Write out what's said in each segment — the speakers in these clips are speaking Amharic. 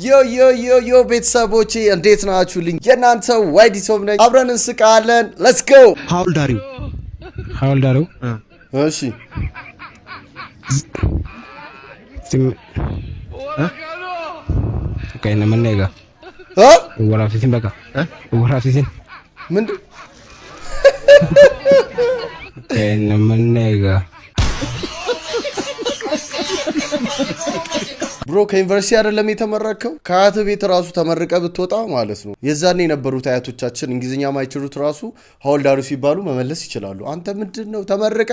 ዮ ቤተሰቦቼ እንዴት ናችሁልኝ? የናንተ ዋይዲሶም ነኝ። አብረን እንስቃለን። ሌትስ ጎ። ሀውልዳሪው እሺ ከእነ መነጋ ወራፊሲን በቃ ወራፊሲን ምንድን ከእነ መነጋ ብሮ ከዩኒቨርሲቲ አይደለም የተመረከው ከአያት ቤት ራሱ ተመርቀ ብትወጣ ማለት ነው። የዛኔ የነበሩት አያቶቻችን እንግሊዝኛ ማይችሉት ራሱ ሀውልዳሪው ሲባሉ መመለስ ይችላሉ። አንተ ምንድነው ተመረቀ?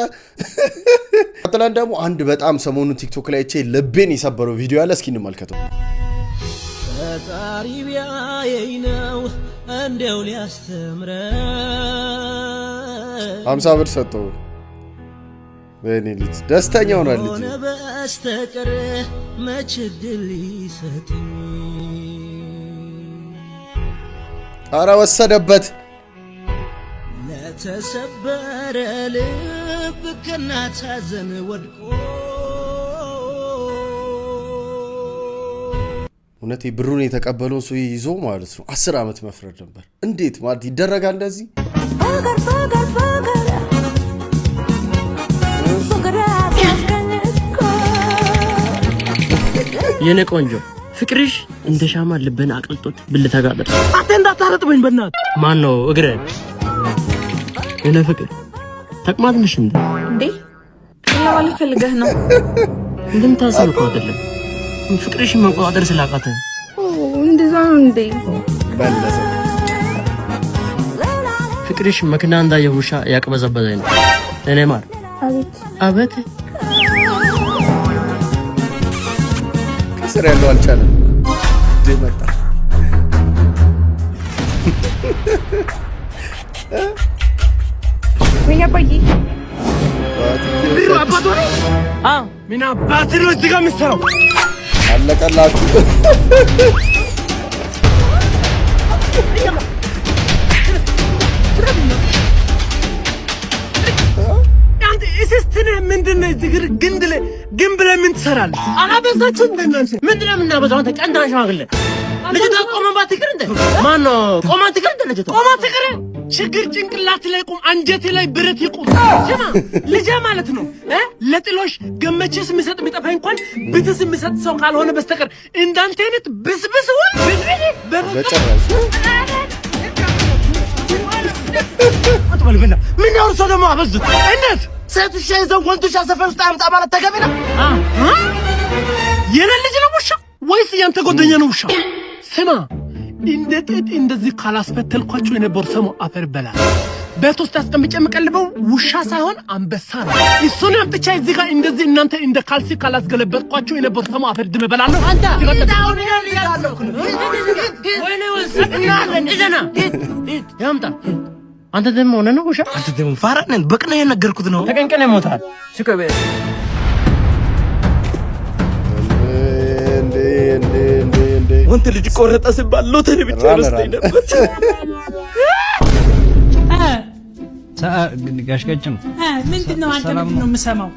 አጥላን ደግሞ አንድ በጣም ሰሞኑን ቲክቶክ ላይ እቺ ልቤን የሰበረው ቪዲዮ ያለ እስኪ እንመልከተው። ፈጣሪ ቢያየኝ ነው እንደው ሊያስተምረን 50 ብር ሰጠው። ወይኔ ልጅ ደስተኛ ሆኗል። ልጅ በስተቀር መች ድል ይሰጥኝ። ኧረ ወሰደበት። ለተሰበረ ልብ ከእናት ሐዘን ወድቆ እውነቴ ብሩን የተቀበለውን ሰው ይዞ ማለት ነው 10 ዓመት መፍረድ ነበር። እንዴት ማለት ይደረጋል እንደዚህ? የኔ ቆንጆ ፍቅርሽ እንደ ሻማ ልብን አቅልጦት ብልተጋደር አተ እንዳታረጥበኝ በእናት ማን ነው እግረን የኔ ፍቅር ተቅማጥ ነሽ እንዴ? ለማለት ፈልገህ ነው? ግን ታስልኩ አይደለም ፍቅርሽ መቆጣጠር ስላቃተ እንደዛ ነው እንዴ? በለሰ ፍቅርሽ መኪና እንዳየ ውሻ ያቅበዘበዘኝ ነው። እኔ ማር አቤት ከስር ያለው አልቻለም ደመጣ ምን ያባይ ብሩ አባቱ ነው። ምን አባቱ ነው እዚህ ጋር ምሰራው? አለቀላችሁ። አንተ እስትነ ምንድነው እዚህ ግንብ ላይ ምን ትሰራለህ? አላበዛችሁ እንደናንተ ምንድነው የምናበዛው? አንተ ቀንዳን ሽማግሌ ልጅቷ ቆመባት ትቅር እንደ ማን ነው ቆማት ትቅር እንደ ልጅቷ ቆማት ትቅር ችግር ጭንቅላት ላይ ቁም አንጀቴ ላይ ብረት ይቁም። ስማ ልጅ ማለት ነው ለጥሎሽ ገመችስ ምሰጥ ቢጠፋኝ እንኳን ብትስ ምሰጥ ሰው ካልሆነ በስተቀር እንዳንተ አይነት ብስብስ ወይ በጨራሽ አትበልብና ምን ያወር ሰው ደግሞ አበዙት። እንዴት ሴትሽ ይዘው ወንዶች ሰፈር ውስጥ አምጣ ማለት ተገቢ ነው? የኔ ልጅ ነው ውሻ ወይስ ያንተ ጓደኛ ነው ውሻ? ስማ እንደ ጥጥ እንደዚህ ካላስፈተልኳችሁ የነበሩ ሰሙ አፈር በላ ቤት ውስጥ አስቀምጬ የምቀልበው ውሻ ሳይሆን አንበሳ ነው። እሱን አምጥቼ እዚህ ጋር እንደዚህ እናንተ እንደ ካልሲ ካላስገለበጥኳችሁ የነበሩ ሰሙ አፈር ድም በላለሁ። አንተ ወይኔ ወስና እንደና ያምጣ አንተ ደግሞ ሆነ ነው ውሻ አንተ ደግሞ ፋራነን በቅና የነገርኩት ነው። ተቀንቀነ ሞታል ሲከበ ወንት ልጅ ቆረጠ ሲባል ሎተሪ ብቻ ወስደኝ ነበር። ጋሽቀጭም ምንድነው አንተ ምንድነው የምሰማው?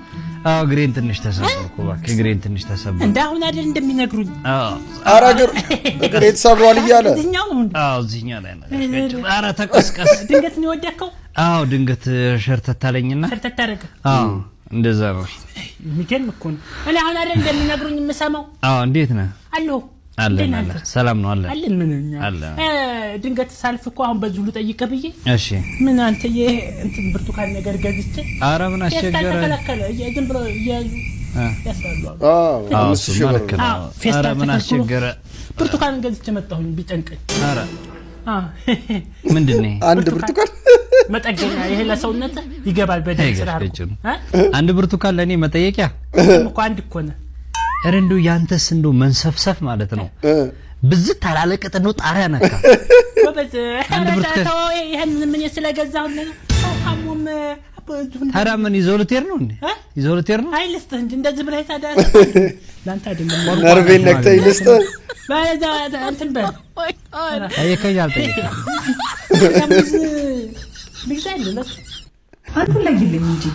አዎ ግሬን ትንሽ ተሰብርኩ እባክህ ግሬን ትንሽ ተሰብርኩ። እንዳሁን አይደል እንደሚነግሩኝ? ኧረ ግሬ ተሰብሯል እያለ እዚህኛው ነው እንዴ? አዎ እዚህኛው ላይ ነው። ኧረ ተቀስቀስ። ድንገት ነው የወደቀው? አዎ ድንገት ሸርተት አለኝና ሸርተት አደረገ። አዎ እንደዛ ነው። የሚገርም እኮ ነው። እኔ አሁን አይደል እንደሚነግሩኝ የምሰማው? አዎ እንዴት ነህ? አለሁ አለን ሰላም ነው አለን አለን ምንኛ ድንገት ሳልፍ እኮ አሁን በዙሉ ጠይቀህ ብዬ እሺ ምን አንተ እንትን ብርቱካን ነገር ገዝቼ ኧረ ምን አስቸገረ ተከለከለ ዝም ብሎ እያዩ ያስባሉ። አዎ እሱ ማለት ነው። ኧረ ምን አስቸገረ ብርቱካን ገዝቼ መጣሁኝ ቢጨንቀኝ። ኧረ ምንድነው አንድ ብርቱካን መጠገኛ ይሄ ለሰውነት ይገባል በደንብ ስራ አንድ ብርቱካን ለኔ መጠየቂያ እኮ አንድ እኮ ነው። ረንዱ ያንተስ እንዶ መንሰፍሰፍ ማለት ነው። ብዝት ታላለቀጥ ነው ጣሪያ ነካ ወበዝ አንድ ብርቱካን ይሄን ምን ስለገዛው ነው አሞም ታዲያ ምን ይዞልቴር ነው እንዴ? ይዞልቴር ነው አይልስተ እንጂ እንደዚህ ብለህ ታዲያ ላንተ አይደለም ነርቬን ነክተህ ይልስተ ባለዛ እንትን በል አይከያል ጠይቅ ቢዛል ለስ አንተ ለግልኝ እንጂ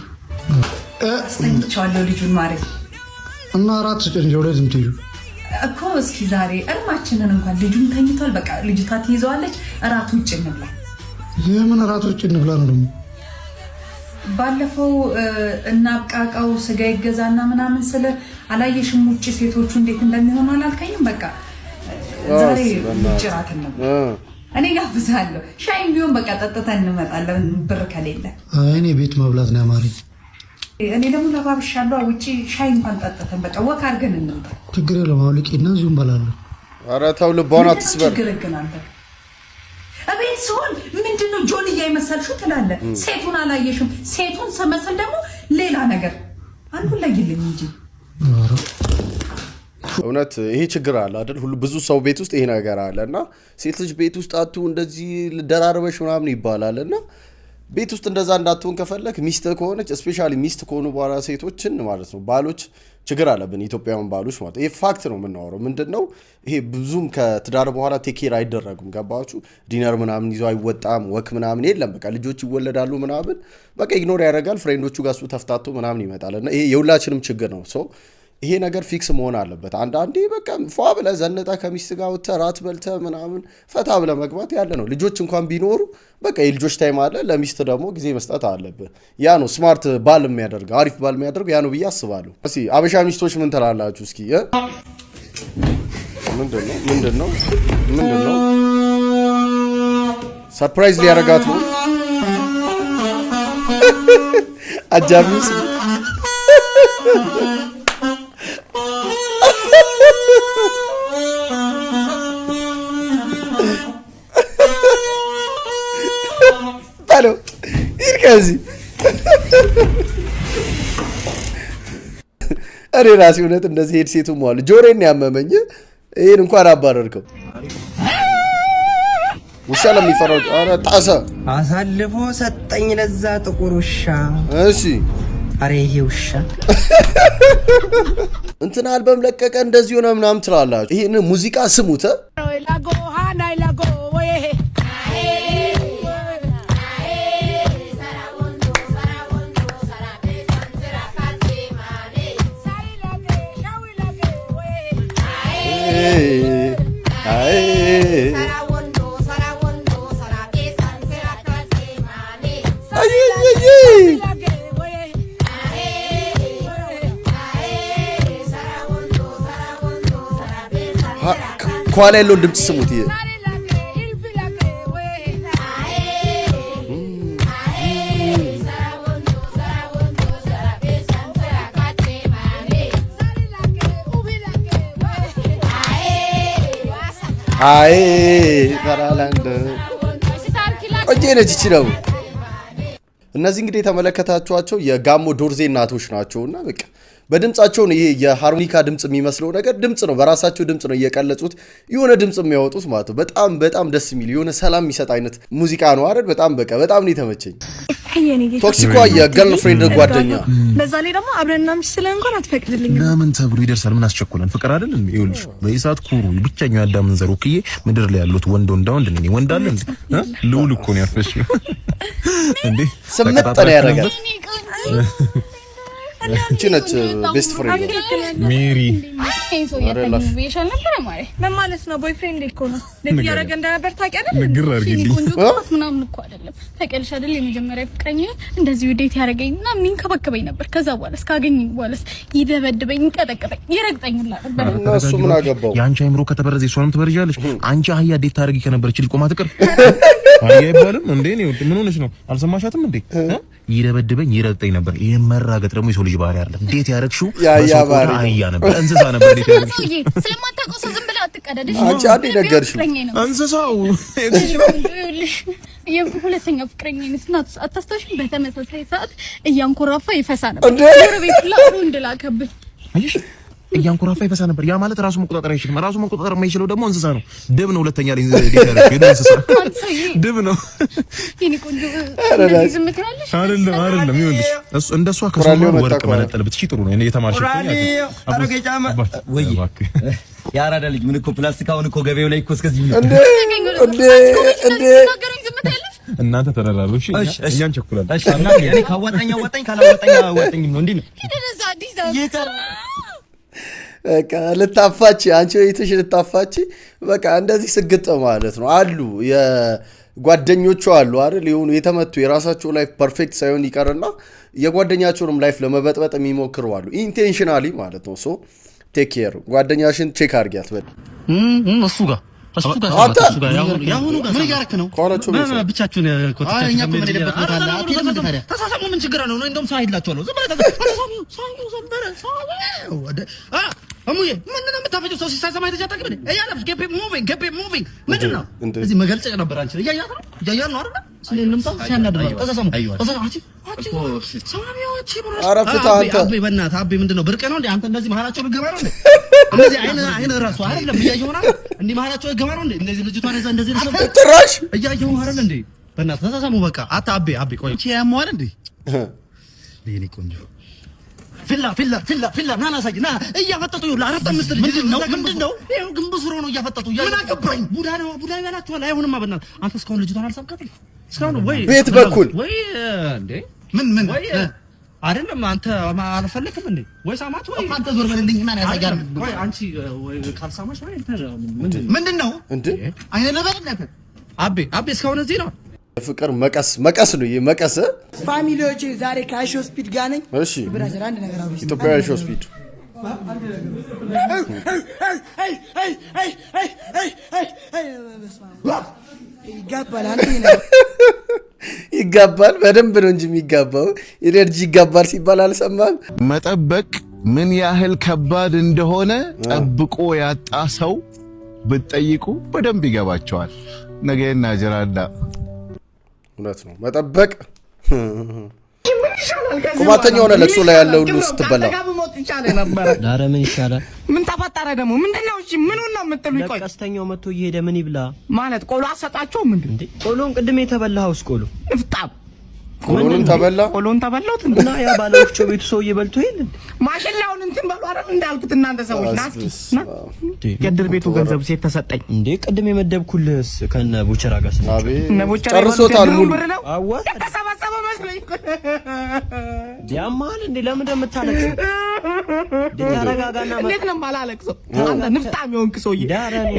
አስተኝቻለሁ ልጁን ማረኝ እና አራት ጭንጆ ለዝም ትዩ እኮ እስኪ ዛሬ እርማችንን እንኳን ልጁን ተኝቷል በቃ ልጅቷ ትይዘዋለች እራት ውጭ እንብላ የምን እራት ውጭ እንብላ ነው ደግሞ ባለፈው እናብቃቃው ስጋ ይገዛና ምናምን ስለ አላየሽም ውጭ ሴቶቹ እንዴት እንደሚሆኑ አላልከኝም በቃ ዛሬ ውጭ እራት እንብላ እኔ ጋብዛለሁ ሻይም ቢሆን በቃ ጠጥተን እንመጣለን ብር ከሌለ እኔ ቤት መብላት ነው ያማረኝ እኔ ደግሞ ለባብሻለሁ ውጪ ሻይ እንኳን ጠጥተን በቃ ወክ አድርገን እንምጣ ችግር የለም አውልቂና እዚሁ እንበላለን ኧረ ተው ልቦና ትስበር ችግር ግን አንተ አቤት ሰውን ምንድነው ጆንያ ይመስልሽው ትላለ ሴቱን አላየሽም ሴቱን ሰመሰል ደግሞ ሌላ ነገር አንዱ ላይ ይልኝ እንጂ እውነት ይሄ ችግር አለ አይደል ሁሉ ብዙ ሰው ቤት ውስጥ ይሄ ነገር አለና ሴት ልጅ ቤት ውስጥ አቱ እንደዚህ ደራርበሽ ምናምን ይባላልና ቤት ውስጥ እንደዛ እንዳትሆን ከፈለክ ሚስት ከሆነች ስፔሻሊ ሚስት ከሆኑ በኋላ ሴቶችን ማለት ነው ባሎች ችግር አለብን ኢትዮጵያውያን ባሎች ማለት ይሄ ፋክት ነው የምናወራው ምንድነው ይሄ ብዙም ከትዳር በኋላ ቴኬር አይደረጉም ገባችሁ ዲነር ምናምን ይዞ አይወጣም ወክ ምናምን የለም በቃ ልጆች ይወለዳሉ ምናምን በቃ ኢግኖር ያደርጋል ፍሬንዶቹ ጋር እሱ ተፍታቶ ምናምን ይመጣልና ይሄ የሁላችንም ችግር ነው ሶ ይሄ ነገር ፊክስ መሆን አለበት አንዳንዴ በቃ ፏ ብለህ ዘነጣ ከሚስት ጋር ወጥተህ ራት በልተህ ምናምን ፈታ ብለህ መግባት ያለ ነው ልጆች እንኳን ቢኖሩ በቃ የልጆች ታይም አለ ለሚስት ደግሞ ጊዜ መስጠት አለብህ ያ ነው ስማርት ባል የሚያደርገው አሪፍ ባል የሚያደርገው ያ ነው ብዬ አስባለሁ እስኪ አበሻ ሚስቶች ምን ትላላችሁ እስኪ ምንድነው ሰርፕራይዝ ሊያረጋት ነው አጃቢስ Hello. ይርካዚ አሬ ራስ እውነት እንደዚህ ሄድ ሴቱ ማለት ጆሮዬን ያመመኝ ይሄን እንኳን አባረርከው ውሻ ለሚፈራው አረ ጣሰ አሳልፎ ሰጠኝ ለዛ ጥቁር ውሻ እሺ አሬ ይሄ ውሻ እንትን አልበም ለቀቀ እንደዚህ ሆነ ምናምን ትላላችሁ ይሄን ሙዚቃ ስሙት ላጎ ሃናይ ላጎ ወይ ኳላ ያለውን ድምጽ ስሙት ይሄ አይ ታራላንድ ቆንጆ ነች ይችላል እነዚህ እንግዲህ ተመለከታችኋቸው የጋሞ ዶርዜ እናቶች ናቸውና በቃ በድምጻቸው ነው ይሄ የሃርሞኒካ ድምጽ የሚመስለው ነገር ድምጽ ነው በራሳቸው ድምጽ ነው እየቀለጹት የሆነ ድምጽ የሚያወጡት ማለት ነው በጣም ደስ የሚል የሆነ ሰላም የሚሰጥ አይነት ሙዚቃ ነው አይደል በጣም ነው የተመቸኝ ቶክሲኳ የገርልፍሬንድ ጓደኛ በዛ ላይ ደግሞ አብረና ምስለ እንኳን አትፈቅድልኝ ለምን ተብሎ ይደርሳል ምን አስቸኩለን ፍቅር አይደል እንዴ ይኸውልሽ በኢሳት ኩሩ ብቻኛው ያዳምን ዘሩክዬ ምድር ላይ ያሉት ወንድ ነኝ ወንድ አለ እንዴ ልውል እኮ ነው ያፈሽ እንዴ ስምጥ ነው ያረጋል ቺነች ቤስት ፍሬንድ ሜሪ ምን ማለት ነው ቦይፍሬንድ እኮ ነው ለምን ያረጋ እንደነበር ታውቂያለሽ ንግር አርግልኝ ምናምን እኮ አይደለም ታውቂያለሽ አይደል የመጀመሪያ ፍቅረኛ እንደዚህ ዴት ያረጋኝና የሚንከባከበኝ ነበር ከዛ በኋላ እስካገኘኝ በኋላ ይደበድበኝ ይቀጠቅጠኝ ይረግጠኝ ነበር እሱ ምን አገባው ያንቺ አይምሮ ከተበረዘ እሷንም ትበርጃለሽ አንቺ አህያ ዴት ታረጊ ከነበረች ልጅ ቆማ ትቀር አህያ ይባልም እንዴ ነው ምን ሆነሽ ነው አልሰማሻትም እንዴ ይደበድበኝ ይረግጠኝ ነበር ይመራገጥ ደግሞ የሰው ልጅ ባህሪ አይደለም ዴት ያረግሽው በሰው አህያ ነበር እንስሳ ነበር ዴት ያረግሽው ስለማታውቀው ሰው ዝም ብለህ አትቀደድሽ አንቺ አንዴ ነገርሽ እንስሳው የሁለተኛ ፍቅረኛ ነች አታስታውሽም በተመሳሳይ ሰዓት እያንኮራፋ ይፈሳ ነበር ጎረቤት ላሩ እንደላከብኝ አይሽ እያንኮራፋ ይፈሳ ነበር ያ ማለት ራሱ መቆጣጠር አይችልም ራሱ መቆጣጠር የማይችለው ደግሞ እንስሳ ነው ድብ ነው ሁለተኛ ላይ ዴት ያረግሽው እንስሳ ድብ ነው የኔ ቆንጆ ዝም ትላለሽ አይደለም ይኸውልሽ እሱ እንደሷ ከሰው ወርቅ መነጠል ብትሺ ጥሩ ነው እኔ የተማርሽ ወይ ያራዳ ልጅ ምን እኮ ፕላስቲክ አሁን እኮ ገበያው ላይ እኮ እስከዚህ እንዴ እናንተ ተደራሩ እሺ እኛን ቸኩላለን እሺ እና እኔ ካዋጣኝ ካላዋጣኝ ነው እንዴ ነው በቃ ልታፋች አንቺ ወይትሽ ልታፋች በቃ እንደዚህ ስግጥ ማለት ነው አሉ የጓደኞቹ አሉ አይደል ይሁን የተመቱ የራሳቸው ላይፍ ፐርፌክት ሳይሆን ይቀርና የጓደኛቸውንም ላይፍ ለመበጥበጥ የሚሞክሩ አሉ ኢንቴንሽናሊ ማለት ነው ሶ ቴክ ኬር ጓደኛሽን ቼክ አድርጊያት በል እሱ ጋር ያሁኑ ጋር ምን ያረክ ነው ብቻችሁን እኛ እኮ ምን ደበቅኩት አለ አትሄድም እንደ ታዲያ ተሳሳሙ ምን ችግር ነው እንደውም ሳይላችኋለሁ ዝም ብለህ ተሳሳሙ ዘንበረ አሙዬ ምን ነው የምታፈጀው ሰው ሲሳሳማ የተጃጣክ ምን እያለፍ ገብ ሙቪንግ ምንድን ነው እዚህ መገልጸ ነበር አንቺ እያያት ነው አይደል ስለንም ሰው ሲያናድር ተሳሳሙ ሰማሚዎች አረፍታ አንተ አቤ በእናትህ አቤ ምንድነው ብርቅ ነው እንዴ አንተ እንደዚህ መሀላቸው ልገባ ነው እንዴ እንደዚህ አይነ ራሱ አይደለም እያየው ነው እንዴ መሀላቸው ልገባ ነው እንዴ እንደዚህ ልጅቷን እዛ እንደዚህ ነው ትራሽ እያየው አይደል እንዴ በእናትህ ተሳሳሙ በቃ አታ አቤ ቆይ እቺ ያሟል እንዴ ለኔ ቆንጆ ፊላ ናና ሳይና እያፈጠጡ ይሉ አራት አምስት ምንድነው ይሄው ግንቡ ስሮ ነው እያፈጠጡ ምን አገባኝ ቡዳ ያላችሁ ላይ አሁንማ በእናትህ አንተ እስካሁን ልጅቷን አልሳምካትም እስካሁን ወይ ቤት በኩል ወይ እንዴ ምን አይደለም አንተ አልፈለክም እንዴ ወይ ሳማት ወይ አንተ ዞር በልልኝ እና ያሳጋር ወይ አንቺ ወይ ካልሳማሽ ወይ ምንድነው እንዴ አይነበርነት አቤ እስካሁን እዚህ ነው ፍቅር መቀስ ነው ይሄ መቀስ ፋሚሊዎች ዛሬ ከአይሾ ስፒድ ጋር ነኝ እሺ ብራዘር አንድ ነገር አውሪ ኢትዮጵያ አይሾ ስፒድ ይጋባል በደንብ ነው እንጂ የሚጋባው ኢነርጂ ይጋባል ሲባል አልሰማም መጠበቅ ምን ያህል ከባድ እንደሆነ ጠብቆ ያጣ ሰው ብትጠይቁ በደንብ ይገባቸዋል ነገና ጀራዳ እውነት ነው መጠበቅ ቁማተኛ ሆነ ለቅሶ ላይ ያለው ሁሉ ስትበላ ዳረ ምን ይሻላል ምን ተፈጠረ ደግሞ ምንድነው እሺ ምን ነው የምትሉኝ ቆይ ቀስተኛው መጥቶ እየሄደ ምን ይብላ ማለት ቆሎ አሰጣቸው ምንድን እንዴ ቆሎን ቅድም የተበላውስ ቆሎ ፍጣም ቆሎን ተበላውት እና ያ ባለወፍጮ ቤቱ ሰው እየበልቶ ይል ማሽላውን እንትን በሉ አይደል እንዳልኩት እናንተ ሰዎች ናስኪ የድር ቤቱ ገንዘብ ሴት ተሰጠኝ እንዴ ቅድም የመደብኩልህስ ከነ ቡቸራ ጋር ጨርሶታል ሙሉ አዋ ተሰባሰበው መስለኝ ያማል እንዴ ለምን እንደምታለቅሰው ተረጋጋና እንዴት ነው ማላለቅሰው አንተ ንፍጣም የሆንክ ሰውዬ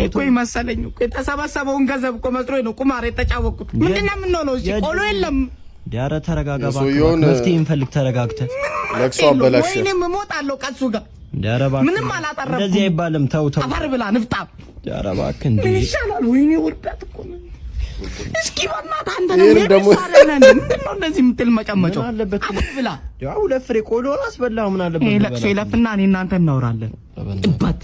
እኮ መሰለኝ እኮ የተሰባሰበውን ገንዘብ እኮ መስሎኝ ነው ቁማር የተጫወኩት ምንድነው የምንሆነው እዚህ ቆሎ የለም ዳረ ተረጋጋ ባክ መፍትሄ እንፈልግ ተረጋግተህ ለቅሶ አበላሽ ወይኔም እሞታለሁ ቀሱ ጋር ዳረ ባክ ምንም አላጠረኩም እንደዚህ አይባልም ተው አፈር ብላ ንፍጣም ዳረ ባክ እንዴ ይሻላል ወይኔ ወርዳት እኮ እስኪ በእናትህ አንተ ነው ምንድነው እንደዚህ የምትል መጨመጨው አፈር ብላ ያው ለፍሬ ቆሎ አስበላው ምን አለበት ለቅሶ ይለፍና እኔ እናንተ እናወራለን ጥባት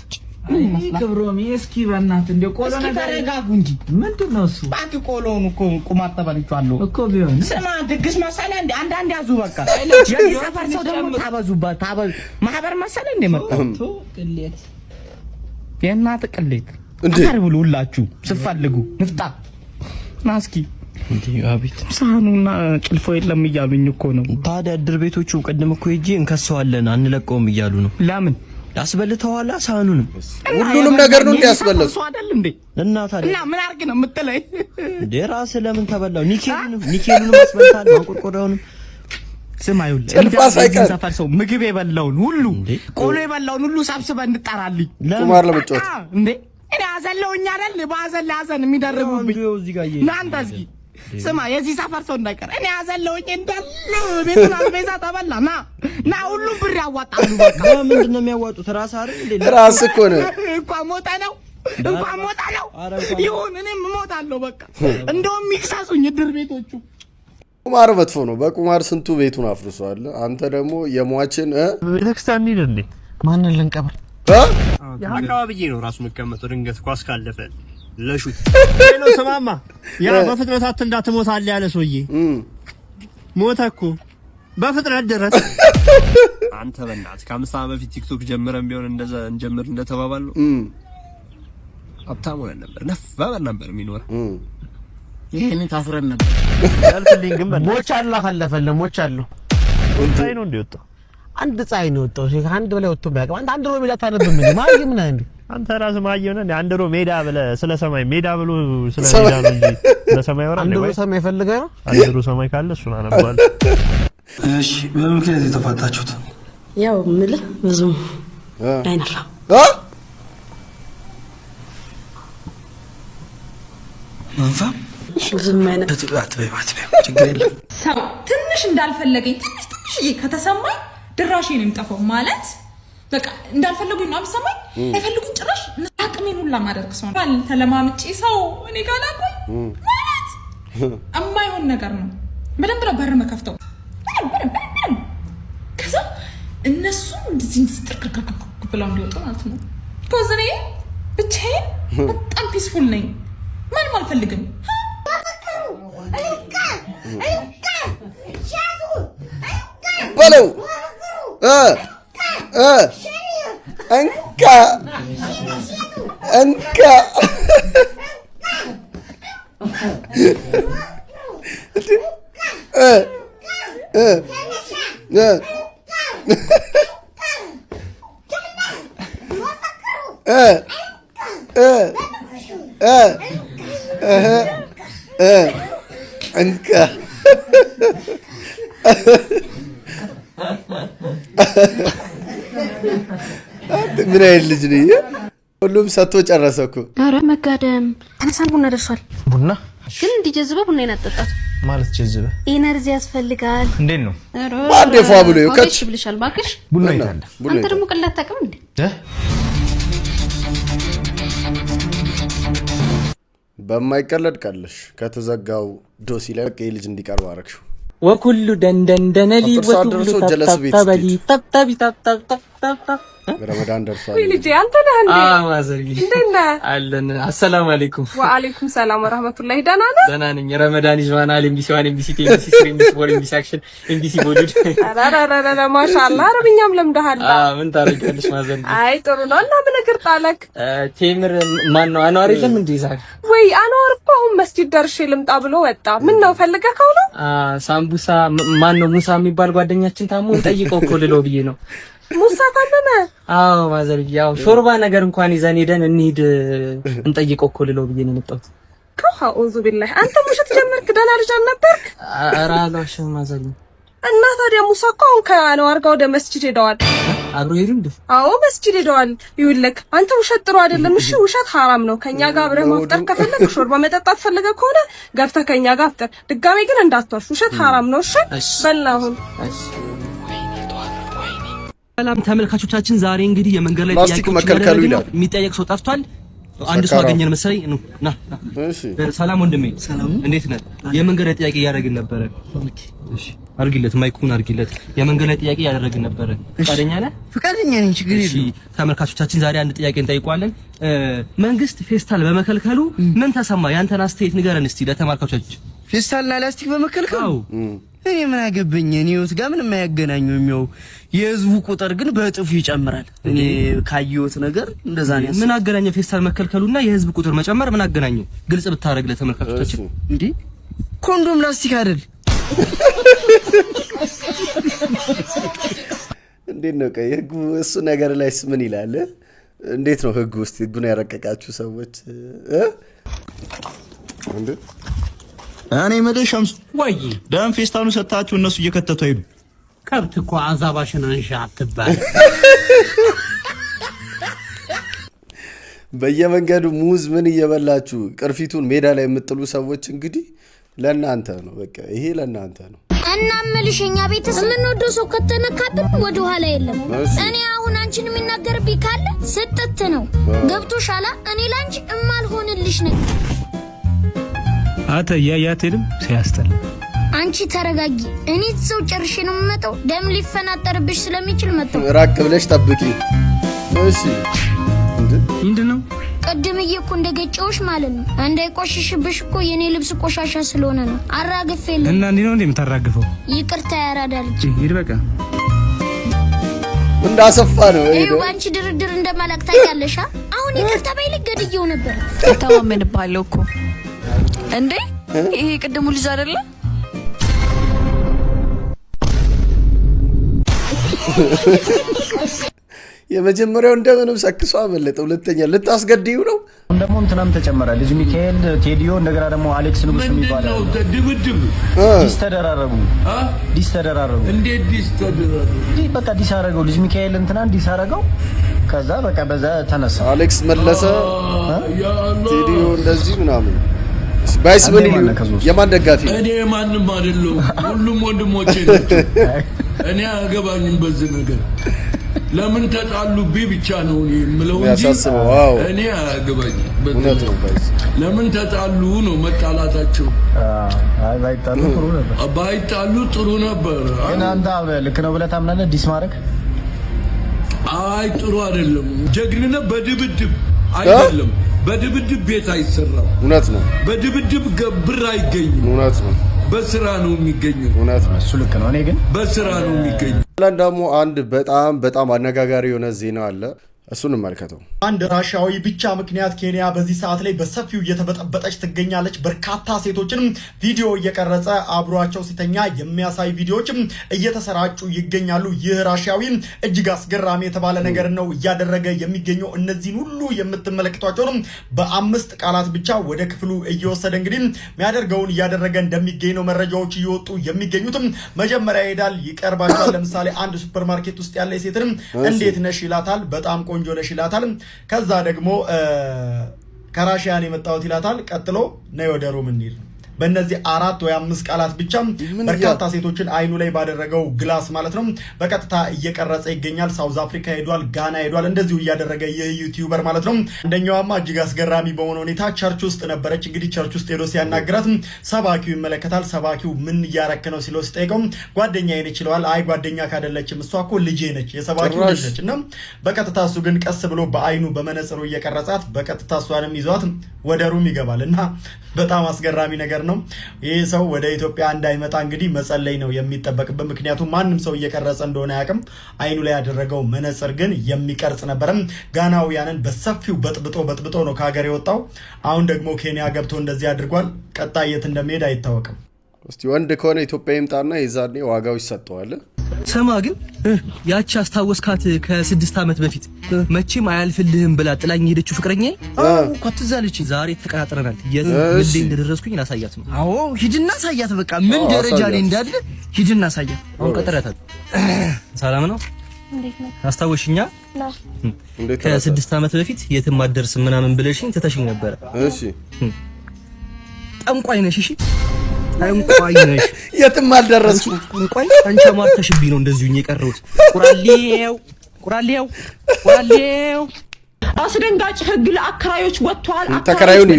ክብሮም እስኪ በእናትህ እንደ ቆሎ ነገር ተረጋጉ እንጂ ምንድነው እሱ ባክ ቆሎውን እኮ ቁማር ተበልቻለሁ እኮ ቢሆን ስማ ድግስ መሰለ እንደ አንዳንድ ያዙ በቃ የሰፈር ሰው ደግሞ ታበዙባት ማህበር መሰለ እንደ መጣቶ ቅሌት የእናት ቅሌት አፈር ብሉ ሁላችሁ ስፈልጉ ንፍጣ ናስኪ እንዴ አቤት ሳኑና ጭልፎ የለም እያሉኝ እኮ ነው ታዲያ ድር ቤቶቹ ቀድም እኮ ሄጄ እንከሰዋለን አንለቀውም እያሉ ነው ለምን ያስበልተዋላ ሳኑንም ሁሉንም ነገር ነው እንዲያስበለሱ አይደል እንዴ እና ታዲያ እና ምን አርግ ነው የምትለኝ እንዴ ራስ ለምን ተበላው ኒኬሉንም አስበልታል ማንቆርቆሪያውንም ስማዩል ጭልፋሳይቀር ሰፈር ሰው ምግብ የበላውን ሁሉ ቆሎ የበላውን ሁሉ ሰብስበን እንጣራልኝ ቁማር ለመጫወት እንዴ እኔ አዘለውኛ አይደል ባዘለ አዘን የሚደርቡብኝ ናንተ እስኪ ስማ የዚህ ሰፈር ሰው እንዳይቀር እኔ አዘለውኝ እንዳለ ቤቱን አልቤዛ ተበላና ና ሁሉም ብር ያዋጣሉ በቃ ምንድነው የሚያዋጡት ራስ አይደል እንዴ ራስ እኮ ነው እንኳን ሞታ ነው ይሁን እኔም እሞታለሁ በቃ እንደውም ይክሳሱኝ ድር ቤቶቹ ቁማር መጥፎ ነው በቁማር ስንቱ ቤቱን አፍርሷል አንተ ደግሞ የሟችን ቤተክርስቲያን እንሂድ እንዴ ማንን ልንቀብር አካባቢዬ ነው ራሱ መቀመጠው ድንገት ኳስ ካለፈ ለሹት ነው ሰማማ ያ በፍጥነት እንዳትሞት አለ ያለ ሰውዬ ሞተ እኮ በፍጥነት ደረሰ አንተ በእናትህ ከ5 ዓመት በፊት ቲክቶክ ጀምረን ቢሆን እንደዛ እንጀምር እንደተባባል ነው ሀብታም ሆነን ነበር ነፋበር ነበር የሚኖር ይሄንን ታፍረን ነበር ያልፈልኝ ግን ሞቻለሁ ካለፈለ ሞቻለሁ ፀሐይ ነው እንደወጣ አንድ ፀሐይ ነው ወጣው አንድ በላይ ወጥቶ ቢያቀም አንድ ሮ ሜዳ ታነብም እንዴ ማየም ነህ እንዴ አንተ ራስህ ማየው ነህ አንድ ሮ ሜዳ ብለ ስለ ሰማይ ሜዳ ብሎ ስለ ሜዳ ነው እንጂ ስለ ሰማይ ወራ አንድ ሮ ሰማይ ፈልገህ ነው አንድ ሮ ሰማይ ካለ እሱን አነባል እሺ በምክንያት የተፋታችሁት ያው ምልህ ብዙ አይነፋም ሰው ትንሽ እንዳልፈለገኝ ትንሽ ከተሰማኝ ድራሽ ነው የሚጠፋው ማለት በቃ እንዳልፈለጉኝ ነው የሚሰማኝ አይፈልጉኝ ጭራሽ አቅሜን ሁላ ማድረግ ሰው ነው ተለማምጪ ሰው እኔ ጋር ላቆይ ማለት የማይሆን ነገር ነው በደንብ ነው በር መከፍተው ከዛ እነሱ እንደዚህ ስትርክርክክ ብለው እንዲወጡ ማለት ነው ኮዝኔ ብቻዬን በጣም ፒስፉል ነኝ ማንም አልፈልግም በለው እንካ ምን አይል ልጅ ነኝ ሁሉም ሰጥቶ ጨረሰ እኮ ኧረ መጋደም ተነሳን ቡና ደርሷል ቡና ግን እንዲጀዝበ ቡና ይናጠጣት ማለት ጀዝበ ኢነርጂ ያስፈልጋል እንዴት ነው ባንዴ ፏ ብሎ ከች ብልሻል ባክሽ ቡና ይታለ አንተ ደግሞ ቀላት ታቀም እንዴ በማይቀለድ ቀልሽ ከተዘጋው ዶሲ ላይ በቃ ልጅ እንዲቀርብ አረክሽው ወኩሉ ደንደንደነሊ ወኩሉ ተብተበሊ ተብተቢ ተብተብ ረመዳን ደርሷል ልጅ አንተ ነህ እንዴ ማዘርጊ እንደና አለን አሰላሙ አለይኩም ወአለይኩም ሰላም ወራህመቱላሂ ደህና ነህ ደህና ነኝ ረመዳን ይዟናል ኤምቢሲ 1 ኤምቢሲ 2 ኤምቢሲ 3 ኤምቢሲ 4 ኤምቢሲ አክሽን ኤምቢሲ ቦዲድ አራራራራ ማሻአላህ አረብኛም ለምደሃል ምን ታረጋለሽ ማዘርጊ አይ ጥሩ ነው እና ምን እግር ጣለክ ቴምር ማን ነው አንዋር የለም እንዴ ዛሬ ወይ አንዋር እኮ አሁን መስጂድ ደርሼ ልምጣ ብሎ ወጣ ምን ነው ፈልገከው ነው ሳምቡሳ ማን ነው ሙሳ የሚባል ጓደኛችን ታሞ ጠይቀው እኮ ልለው ብዬ ነው ሙሳ ታመመ አዎ ማዘርጊ ያው ሾርባ ነገር እንኳን ይዘን ሄደን እንሂድ እንጠይቀው እኮ ልለው ብዬ ነው የመጣሁት አኡዙ ቢላህ አንተ ሙሽት ጀመርክ ደህና ልጅ አልነበርክ ኧረ አልዋሽም ማዘርጊ እና ታዲያ ሙሳ እኮ አሁን ከአንዋር ጋር ወደ መስጂድ ሄደዋል አብሮ ሄዱ እንዴ አዎ መስጂድ ሄደዋል ይውልክ አንተ ውሸት ጥሩ አይደለም እሺ ውሸት حرام ነው ከኛ ጋር አብረህ ማፍጠር ከፈለክ ሾርባ መጠጣት ፈልገህ ከሆነ ገብተህ ከኛ ጋር አፍጠር ድጋሜ ግን እንዳትዋሽ ውሸት حرام ነው እሺ በላሁን ሰላም ተመልካቾቻችን ዛሬ እንግዲህ የመንገድ ላይ ፕላስቲክ መከልከሉ ይላል የሚጠየቅ ሰው ጠፍቷል አንድ ሰው አገኘን መሰለኝ ና እሺ ሰላም ወንድሜ ሰላም እንዴት ነህ የመንገድ ላይ ጥያቄ እያደረግን ነበረ እሺ አርግለት ማይኩን አርግለት የመንገድ ላይ ጥያቄ እያደረግን ነበረ ፈቃደኛ ነህ ፈቃደኛ ነኝ ችግር የለም እሺ ተመልካቾቻችን ዛሬ አንድ ጥያቄ እንጠይቀዋለን መንግስት ፌስታል በመከልከሉ ምን ተሰማ ያንተን አስተያየት ንገረን እስቲ ለተመልካቾቻችን ፌስታልና ላስቲክ በመከልከሉ እኔ ምን አገበኝ እኔ ወስ ጋር ምንም አያገናኙም የሚው የህዝቡ ቁጥር ግን በእጥፍ ይጨምራል እኔ ካየሁት ነገር እንደዛ ነው ምን አገናኘው ፌስታል መከልከሉና የህዝብ ቁጥር መጨመር ምን አገናኘው ግልጽ ብታረግ ለተመልካቾቻችን እንዴ ኮንዶም ላስቲክ አይደል እንዴት ነው ቀይ ህጉ እሱ ነገር ላይስ ምን ይላል እንዴት ነው ህጉ ውስጥ ህጉን ያረቀቃችሁ ሰዎች እንዴ እኔ መደሻምስ ወይ ደም ፌስታኑ ሰጣችሁ እነሱ እየከተቱ ሄዱ ከብት እኮ አዛባሽን አንሻ አትባል በየመንገዱ ሙዝ ምን እየበላችሁ ቅርፊቱን ሜዳ ላይ የምጥሉ ሰዎች እንግዲህ ለናንተ ነው በቃ ይሄ ለናንተ ነው እና መልሽኛ ቤተሰብ የምንወደው ሰው ከተነካብን ወደ ኋላ የለም እኔ አሁን አንቺን የሚናገርብኝ ካለ ስጥት ነው ገብቶሻላ እኔ ላንቺ እማልሆንልሽ ነኝ አተ ያያቴልም ሲያስተል አንቺ ተረጋጊ እኔ ሰው ጨርሼ ነው የምመጣው ደም ሊፈናጠርብሽ ስለሚችል መጣው ራቅ ብለሽ ጠብቂ እሺ ምንድነው ቀድምዬ እኮ እንደገጨውሽ ማለት ነው እንዳይቆሽሽብሽ እኮ የኔ ልብስ ቆሻሻ ስለሆነ ነው አራግፌልኝ እና እንዴ ነው እንደምታራግፈው ይቅርታ ያራዳልጂ ይርበቃ እንዳሰፋ ነው ይሄ ባንቺ ድርድር እንደማላክ ታያለሽ አሁን ይቅርታ ባይል ገድየው ነበር ተማመንባለሁ እኮ እንዴ ይሄ ቅድሙ ልጅ አይደለ የመጀመሪያው እንደምንም ሰክሷ አመለጠ ሁለተኛ ልታስገድዩ ነው እንደሞ እንትናም ተጨመረ ልጅ ሚካኤል ቴዲዮ እንደገና ደግሞ አሌክስ ንጉስ የሚባለው ድብድብ ዲስ ተደራረቡ እንዴት ዲስ ተደራረቡ በቃ ዲስ አረገው ልጅ ሚካኤል እንትናን ዲስ አረገው ከዛ በቃ በዛ ተነሳ አሌክስ መለሰ ቴዲዮ እንደዚህ ምናምን ባይስ ምን ይሉ የማን ደጋፊ እኔ ማንንም አይደለም ሁሉም ወንድሞቼ ናቸው እኔ አገባኝም በዚህ ነገር ለምን ተጣሉብኝ ብቻ ነው እኔ የምለው እንጂ እኔ አገባኝ ለምን ተጣሉ ነው መጣላታቸው ባይጣሉ ጥሩ ነበር ግን አንተ ልክ ነው ብለህ ታምናለህ ዲስ ማድረግ አይ ጥሩ አይደለም ጀግንነት በድብድብ አይደለም በድብድብ ቤት አይሰራም እውነት ነው በድብድብ ብር አይገኝም እውነት ነው በስራ ነው የሚገኘው እውነት ነው እሱ ልክ ነው እኔ ግን በስራ ነው የሚገኘው ደግሞ አንድ በጣም አነጋጋሪ የሆነ ዜና አለ እሱን እንመልከተው አንድ ራሻዊ ብቻ ምክንያት ኬንያ በዚህ ሰዓት ላይ በሰፊው እየተበጠበጠች ትገኛለች በርካታ ሴቶችንም ቪዲዮ እየቀረጸ አብሯቸው ሲተኛ የሚያሳይ ቪዲዮዎችም እየተሰራጩ ይገኛሉ ይህ ራሻዊ እጅግ አስገራሚ የተባለ ነገር ነው እያደረገ የሚገኘው እነዚህን ሁሉ የምትመለከቷቸው በአምስት ቃላት ብቻ ወደ ክፍሉ እየወሰደ እንግዲህ የሚያደርገውን እያደረገ እንደሚገኝ ነው መረጃዎች እየወጡ የሚገኙትም መጀመሪያ ይሄዳል ይቀርባቸዋል ለምሳሌ አንድ ሱፐርማርኬት ውስጥ ያለ ሴትንም እንዴት ነሽ ይላታል በጣም ቆንጆ ነሽ ይላታል ከዛ ደግሞ ከራሺያን የመጣው ይላታል ቀጥሎ ነው ወደ ሮም እንሂድ በእነዚህ 4 ወይ 5 ቃላት ብቻ በርካታ ሴቶችን አይኑ ላይ ባደረገው ግላስ ማለት ነው በቀጥታ እየቀረጸ ይገኛል ሳውዝ አፍሪካ ሄዷል ጋና ሄዷል እንደዚሁ እያደረገ ይህ ዩቲዩበር ማለት ነው አንደኛውማ እጅግ አስገራሚ በሆነ ሁኔታ ቸርች ውስጥ ነበረች እንግዲህ ቸርች ውስጥ ሄዶ ሲያናግራት ሰባኪው ይመለከታል ሰባኪው ምን እያረክ ነው ሲለው ሲጠይቀው ጓደኛዬ ነች ይለዋል አይ ጓደኛ ካደለችም እሷ እኮ ልጄ ነች የሰባኪው ልጅ ነች እና በቀጥታ እሱ ግን ቀስ ብሎ በአይኑ በመነጽሩ እየቀረጻት በቀጥታ እሷንም ይዟት ወደ ሩም ይገባል እና በጣም አስገራሚ ነገር ነው ይህ ሰው ወደ ኢትዮጵያ እንዳይመጣ እንግዲህ መጸለይ ነው የሚጠበቅበት ምክንያቱም ማንም ሰው እየቀረጸ እንደሆነ ያቅም አይኑ ላይ ያደረገው መነጽር ግን የሚቀርጽ ነበርም ጋናውያንን በሰፊው በጥብጦ ነው ከሀገር የወጣው አሁን ደግሞ ኬንያ ገብቶ እንደዚህ አድርጓል ቀጣይ የት እንደሚሄድ አይታወቅም እስቲ ወንድ ከሆነ ኢትዮጵያ ይምጣና የዛኔ ዋጋው ይሰጠዋል ሰማ ግን ያቺ አስታወስካት ከ6 ዓመት በፊት መቼም አያልፍልህም ብላ ጥላኝ ሄደችው ፍቅረኛዬ እኮ ትዛለች ዛሬ ተቀጣጥረናል የምን እንደደረስኩኝ ላሳያት ነው አዎ ሂድና ሳያት በቃ ምን ደረጃ ላይ እንዳለ ሂድና ሳያት አሁን ቀጠረታት ሰላም ነው እንዴት ነው አስታወሽኛ ከ6 ዓመት በፊት የትም አደርስ ምናምን ብለሽኝ ተተሽኝ ነበር እሺ ጠንቋይ ነሽ እሺ ጠንቋይ ነሽ የትም አልደረስኩም ጠንቋይ አንቺ ማርተሽብኝ ነው እንደዚሁኝ የቀረሁት ቁራሌው አስደንጋጭ ህግ ለአከራዮች ወጥቷል ተከራዩን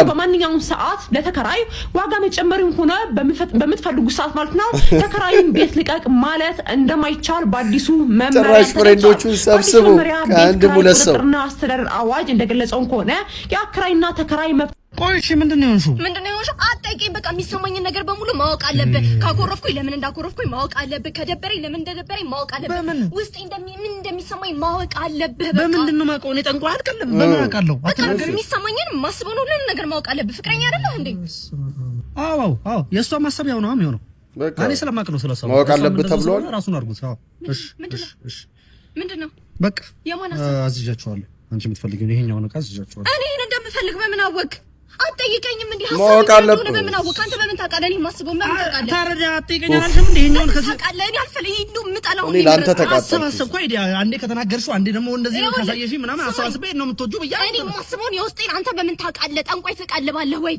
በማንኛውም ሰዓት ለተከራዩ ዋጋ መጨመርም ሆነ በምትፈልጉ ሰዓት ማለት ነው ተከራዩን ቤት ልቀቅ ማለት እንደማይቻል በአዲሱ መመሪያ ፍሬንዶቹን ሰብስቡ ከአንድ ሙለት ሰው አስተዳደር አዋጅ እንደገለጸው ከሆነ የአከራይና ተከራይ መብት ቆይሽ ምንድነው የሆንሽው አጠቂኝ በቃ የሚሰማኝን ነገር በሙሉ ማወቅ አለብህ ካኮረፍኩኝ ለምን እንዳኮረፍኩኝ ማወቅ አለብህ ከደበረኝ ለምን እንደደበረኝ ማወቅ አለብህ ውስጤ ምን እንደሚሰማኝ ማወቅ አለብህ በቃ በምንድነው ማውቀው እኔ ጠንቋይ አይደለም በምን አውቃለሁ አትናገር የሚሰማኝን ማስበው ነው ሁሉ ነገር ማወቅ አለብህ ፍቅረኛ አይደለህ እንዴ አዎ የሷ ማሰብ ያው ነው የሚሆነው እኔ ስለማውቅ ነው ስለሷ ማወቅ አለብህ ተብሏል ራሱን አርጉት አዎ እሺ ምንድነው በቃ አዝዣቸዋለሁ አንቺ የምትፈልጊው ይሄኛው ነው አዝዣቸዋለሁ እኔ እንደምፈልግ በምን አወቅ አትጠይቀኝም እንዴ ማወቅ አለብህ በምን አወቅ አንተ በምን ታውቃለህ እኔ ማስበው ምን ታውቃለህ ታረዳ አትጠይቀኝ አላልሽም እንዴ ይሄኛው ከዚህ ታውቃለህ እኔ አልፈልግ እንደው ምጣላው እኔ ላንተ ተቃጠልኩ አሰብኩ አይዲ አንዴ ከተናገርሽው አንዴ ደግሞ እንደዚህ ካሳየሽ ምናምን አሰብስበ ነው የምትወጁ በያ እኔ ማስበውን የውስጤን አንተ በምን ታውቃለህ ጠንቋይ ትቃልባለህ ወይ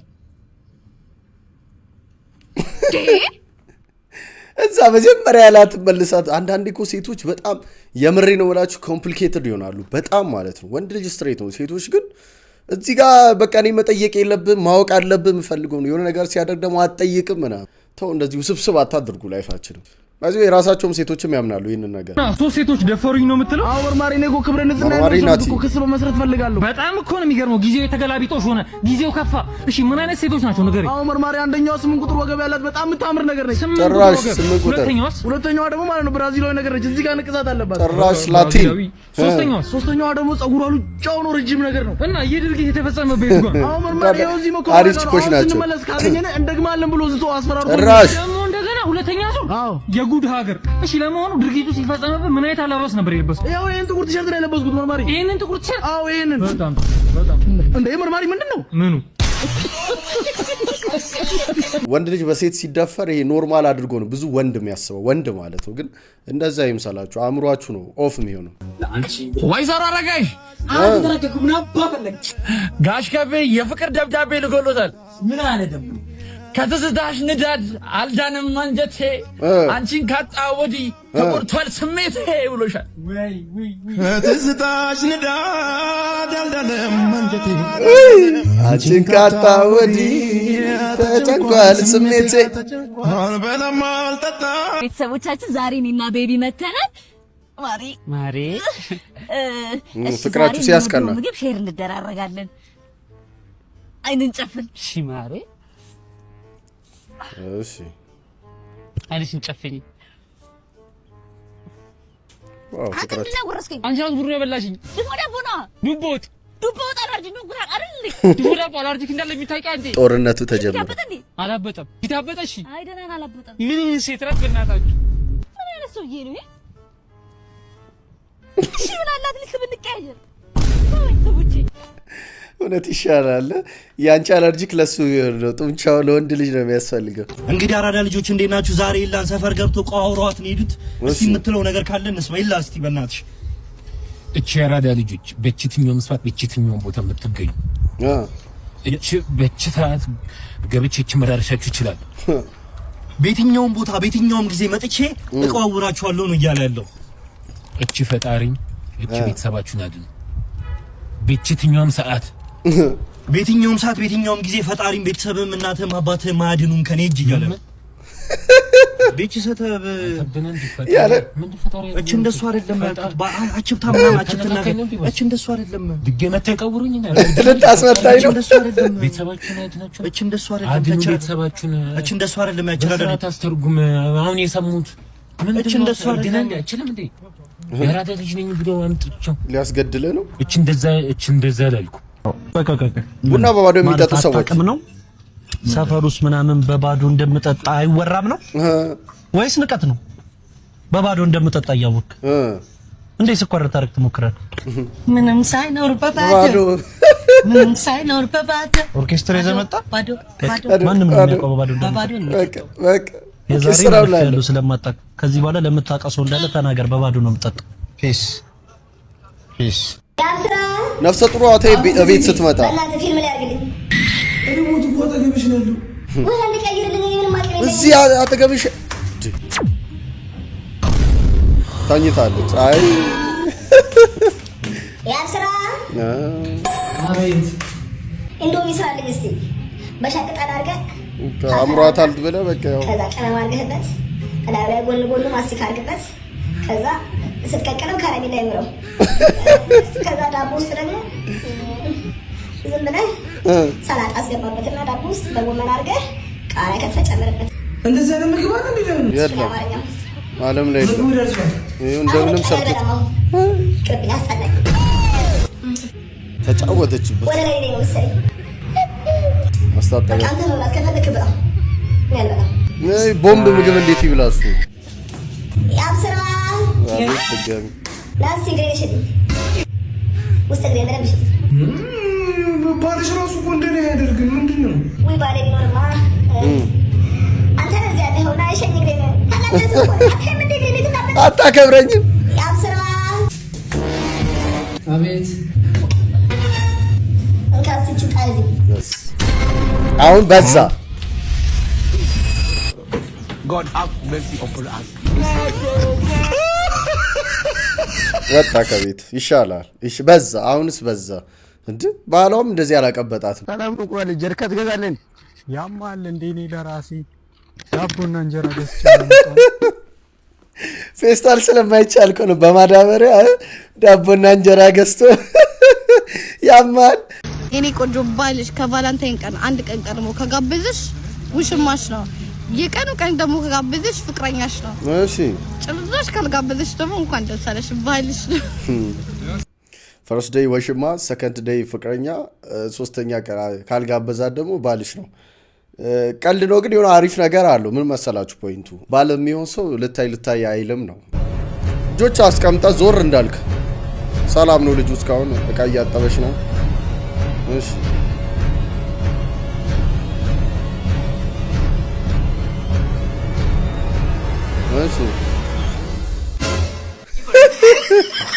እዛ መጀመሪያ ያላት መልሳት አንዳንዴ እኮ ሴቶች በጣም የምሬ ነው ወላችሁ ኮምፕሊኬትድ ይሆናሉ በጣም ማለት ነው ወንድ ልጅ ስትሬት ነው ሴቶች ግን እዚህ ጋር በቃ እኔ መጠየቅ የለብህም ማወቅ አለብህ የምፈልገው ነው የሆነ ነገር ሲያደርግ ደግሞ አትጠይቅም ምናምን ተው እንደዚህ ውስብስብ አታድርጉ ላይፋችንም ባይዘው የራሳቸውም ሴቶችም ያምናሉ ይሄንን ነገር ሶስት ሴቶች ደፈሩኝ ነው የምትለው አዎ መርማሪ ነው ክብረ ንጽህና ነው ክስ በመስረት ፈልጋለሁ በጣም እኮ ነው የሚገርመው ጊዜው የተገላቢጦሽ ሆነ ጊዜው ከፋ እሺ ምን አይነት ሴቶች ናቸው ንገረኝ አዎ መርማሪ አንደኛው 8 ቁጥር ወገብ ያላት በጣም የምታምር ነገር ነች ጭራሽ 8 ቁጥር ሁለተኛዋ ደግሞ ማለት ነው ብራዚላዊ ነገር ነች እዚህ ጋር ንቅሳት አለባት ጭራሽ ላቲን ሶስተኛዋ ደግሞ ጸጉሯ ሉጫው ነው ረጅም ነገር ነው እና የድርጊት የተፈጸመ ቤት ጋር አዎ መርማሪ እዚህ መኮ አሪፍ ኮሽ ናቸው ስንመለስ ካገኘን እንደግማለን ብሎ ዝቶ አስፈራሩ ጭራሽ ደግሞ እንደገና ሁለተኛ ሰው የጉድ ሀገር እሺ ለመሆኑ ድርጊቱ ሲፈጸምበት ምን አይነት አለባበስ ነበር የለበስኩት? ያው ይሄን ጥቁር ቲሸርት ነው የለበስኩት መርማሪ። ይሄንን ጥቁር ቲሸርት? አዎ ይሄንን። በጣም እንዴ መርማሪ ምንድነው? ምኑ? ወንድ ልጅ በሴት ሲደፈር ይሄ ኖርማል አድርጎ ነው ብዙ ወንድ የሚያስበው ወንድ ማለት ነው። ግን እንደዛ ይምሰላችሁ አእምሯችሁ ነው ኦፍ የሚሆነው። ወይዘሮ አረጋሽ አትተረከኩም ናባ ፈለግ ጋሽ ከቤ የፍቅር ደብዳቤ ልጎሎታል። ምን አለ ደግሞ? ከትዝታሽ ንዳድ አልዳንም አንጀቴ አንቺን ካጣ ወዲህ ተቆርቷል ስሜቴ ብሎሻል። ከትዝታሽ ንዳድ አልዳንም አንጀቴ አንቺን ካጣ ወዲህ ተጨንቋል ስሜቴ አልበላም አልጠጣም። ቤተሰቦቻችን ዛሬ እኔና ቤቢ መተናል። ማሪ ፍቅራችሁ ሲያስቀና ምግብ ሼር እንደራረጋለን። አይንን ጨፍን። እሺ ማሪ እሺ አይንሽን ጨፍኝ። ዋው ፍቅራችሁ አንቺ ራስ ብሩ የበላሽኝ ዱቦ አላርጂ ነው ጉራ አይደል? ዱቦ አላርጂ እንዳለ የሚታውቂ አንዴ ጦርነቱ ተጀመረ። አላበጠም ይታበጠሽ አይደናን አላበጠም። ምን ሴት ራት በእናታችሁ ምን አይነት ሰውዬ ነው? እሺ ብላላት ልክ ብንቀያየር ሰውዬ እውነት ይሻላል። ያንቺ አለርጂክ ለሱ ነው ጡንቻው ለወንድ ልጅ ነው የሚያስፈልገው። እንግዲህ አራዳ ልጆች እንዴት ናችሁ? ዛሬ ኢላን ሰፈር ገብቶ ቋውሯት ነው ሄዱት። እስቲ የምትለው ነገር ካለ እንስማ። ኢላ እስቲ በእናትሽ እቺ አራዳ ልጆች በችትኛው መስፋት በችትኛው ቦታ የምትገኙ እቺ በችታት ገብቼ መዳረሻችሁ ይችላል። በየትኛውም ቦታ በየትኛውም ጊዜ መጥቼ እቋውራችኋለሁ ነው እያለ ያለው። እቺ ፈጣሪ እቺ ቤተሰባችሁን አድኑ። በችትኛውም ሰዓት በየትኛውም ሰዓት በየትኛውም ጊዜ ፈጣሪም ቤተሰብም እናትም አባትም ማያድኑም ከኔ እጅ እያለ ነው። ቤተሰብ ያለ እቺ እንደሱ አይደለም። አችብታ ምናምን አችብትና እቺ እንደሱ አይደለም። ድገመ ተቀውሩኝ ነው ልታስመታኝ ነው። እንደሱ አይደለም። ቤተሰባችሁን አድናችሁ እቺ እንደሱ አይደለም። አድኑ ቤተሰባችሁን እቺ እንደሱ አይደለም። ያችላል ታስተርጉም አሁን የሰሙት ምን እቺ እንደሱ አይደለም። አይችልም እንዴ የአራዳ ልጅ ነኝ ብሎ አምጥቻው ሊያስገድለ ነው። እቺ እንደዛ ላልኩ በቃ ቡና በባዶ የሚጠጡ ሰዎች ነው። ሰፈር ውስጥ ምናምን በባዶ እንደምጠጣ አይወራም ነው ወይስ ንቀት ነው? በባዶ እንደምጠጣ እያወቅ እንዴ ስኳር ታረክ ትሞክራለህ? ምንም ሳይኖር በባዶ ምንም ሳይኖር በባዶ ኦርኬስትራ ይዘመጣ ባዶ ማንም ነው የሚያውቀው በባዶ በቃ የዛሬ ነው ያለው ስለማጣቅ ከዚህ በኋላ ለምታቀሰው እንዳለ ተናገር። በባዶ ነው የምጠጣው። ፒስ ፒስ ነፍሰ ጥሩ አተ ቤት ስትመጣ እዚህ አጠገብሽ ታኝታለች። አይ ያስራ አቤት እንደው ይስራልኝ እስቲ በሻቅጣ አድርገህ አምሯታል ብለህ በቃ ያው ከዛ ቀለም አድርገህበት ከላይ ላይ ጎን ማስቲካ አድርገህበት ከዛ ስትቀቅለው ካራሜላ ይምረው ከዛ ዳቦ ውስጥ ደግሞ ዝም ብለህ ሰላጣ አስገባበትና ዳቦ ውስጥ በጎመን አድርገህ ቃሪያ ከተጨመረበት እንደዚህ አይነት ምግብ አለ እንዴ? የለም ዓለም ላይ የለም። እንደምንም ሰርተህ ቅርብ ያስጠላኝ ተጫወተችበት። ወደ ላይ ነው መሰለኝ ማስታጠቂያ አንተ ነው ከፈለክ ብላ ቦምብ ምግብ እንዴት ይብላሱ? ያብስራ አቤት ድጋሚ ላስቲ ግሬሽን ውስጥ ግሬ በደንብ ሽት ባልሽ ራሱ እኮ እንደኔ ያደርግን ምንድን ነው? ወይ ባሌ ቢኖርማ አንተ ነዚህ ያለኸው እና እሸኝ ግሬ ነው አታከብረኝም። ያብስራ አቤት እንካስቹ ቃልዚ አሁን በዛ God have mercy upon us ወጣ ከቤት ይሻላል። እሺ በዛ አሁንስ በዛ እንዴ ባሏም እንደዚህ አላቀበጣትም። ሰላም ነው ቁራሌ ጀርከት ገዛለን ያማል እንዴ እኔ ለራሴ ዳቦና እንጀራ ገዝቼ ፌስታል ስለማይቻል እኮ ነው በማዳበሪያ ዳቦና እንጀራ ገዝቶ ያማል። የኔ ቆንጆ ባልሽ ከቫላንታይን ቀን አንድ ቀን ቀድሞ ከጋበዘሽ ውሽማሽ ነው። የቀኑ ቀን ደግሞ ከጋበዘሽ ፍቅረኛሽ ነው። እሺ ጭራሽ ካልጋበዘሽ ደግሞ እንኳን ደስ አለሽ ባልሽ ነው። ፈርስት ዴይ ወሽማ፣ ሰከንድ ዴይ ፍቅረኛ፣ ሶስተኛ ቀን ካልጋበዛት ደግሞ ባልሽ ነው። ቀልድ ነው ግን የሆነ አሪፍ ነገር አለው። ምን መሰላችሁ ፖይንቱ? ባል የሚሆን ሰው ልታይ አይልም ነው። ልጆች አስቀምጣ ዞር እንዳልክ ሰላም ነው ልጁ እስካሁን እቃ እያጠበች ነው። እሺ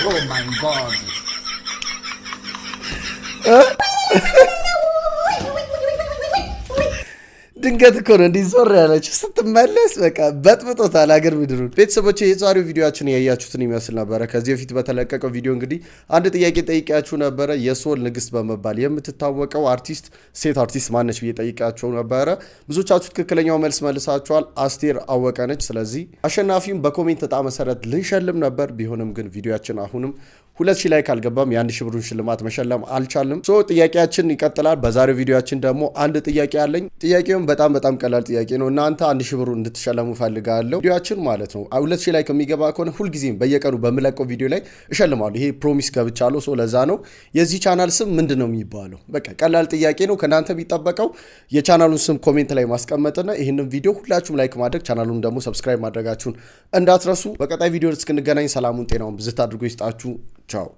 Oh my God. ድንገት እኮ ነው እንዲህ ዞር ያለች ስትመለስ በቃ በጥብጦታል አገር ምድሩን። ቤተሰቦች የዛሬው ቪዲዮአችን ያያችሁትን ይመስል ነበረ። ከዚህ በፊት በተለቀቀው ቪዲዮ እንግዲህ አንድ ጥያቄ ጠይቄያችሁ ነበረ። የሶል ንግስት በመባል የምትታወቀው አርቲስት ሴት አርቲስት ማነች ብዬ ጠይቄያችሁ ነበረ። ብዙዎቻችሁ ትክክለኛው መልስ መልሳችኋል። አስቴር አወቀ ነች። ስለዚህ አሸናፊውን በኮሜንት ዕጣ መሰረት ልንሸልም ነበር። ቢሆንም ግን ቪዲዮአችን አሁንም 2000 ላይ ካልገባም የ1000 ብሩን ሽልማት መሸለም አልቻልንም። ሶ ጥያቄያችን ይቀጥላል። በዛሬው ቪዲዮአችን ደግሞ አንድ ጥያቄ አለኝ። ጥያቄውም በጣም ቀላል ጥያቄ ነው። እናንተ 1000 ብሩን እንድትሸለሙ ፈልጋለሁ። ቪዲዮአችን ማለት ነው 2000 ላይ ከሚገባ ከሆነ ሁልጊዜም በየቀኑ በምለቀው ቪዲዮ ላይ እሸልማለሁ። ይሄ ፕሮሚስ ገብቻለሁ። ሶ ለዛ ነው። የዚህ ቻናል ስም ምንድነው የሚባለው? በቃ ቀላል ጥያቄ ነው። ከናንተ የሚጠበቀው የቻናሉን ስም ኮሜንት ላይ ማስቀመጥና ይህንን ቪዲዮ ሁላችሁም ላይክ ማድረግ፣ ቻናሉን ደግሞ ሰብስክራይብ ማድረጋችሁን እንዳትረሱ። በቀጣይ ቪዲዮ እስክንገናኝ ሰላሙን ጤናውን ብዝት አድርጎ ይስጣችሁ። Ciao.